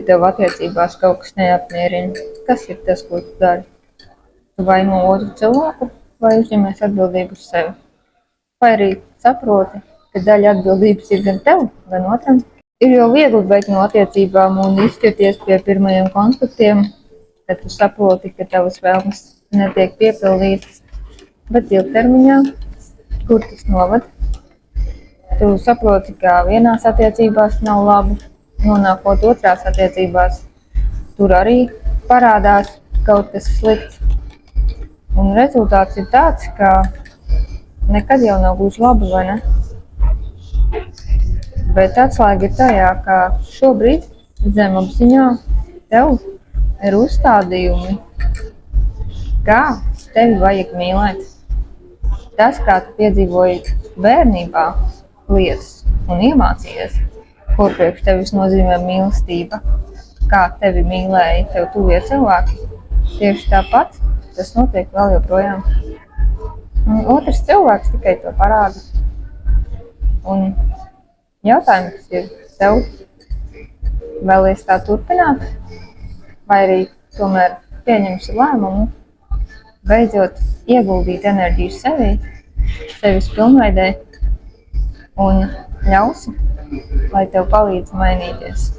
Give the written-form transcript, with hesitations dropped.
tev attiecībās kaut kas neapmierina, kas ir tas, ko tu dari? Tu vaino otru cilvēku vai uzņemies atbildību uz sevi? Vai arī saproti, ka daļa atbildības ir gan tev, gan otram? Ir jau viegli beigt no attiecībām un izšķirties pie pirmajiem konfliktiem, kad tu saproti, ka tavas vēlmes netiek piepildītas, bet ilgtermiņā, kur tas noved? Tu saproti, ka vienās attiecībās nav labi, nonākot otrās attiecībās, tur arī parādās kaut kas slikts. Un rezultāts ir tāds, ka nekad jau nav gluži labi, vai ne? Bet atslēga ir tajā, ka šobrīd zemapziņā tev ir uzstādījumi, kā tevi vajag mīlēt. Tas, kā tu piedzīvoji bērnībā lietas un iemācījies, ko priekš tevis nozīmē mīlestība, kā tevi mīlēja tev tuvie cilvēki, tieši tāpat tas notiek vēl joprojām. Un otrs cilvēks tikai to parāda. Un jautājums ir tev, vēlies tā turpināt, vai arī tomēr pieņemsi lēmumu, beidzot ieguldīt enerģiju sevī, sevis pilnveidē un ļausi, lai tev palīdz mainīties.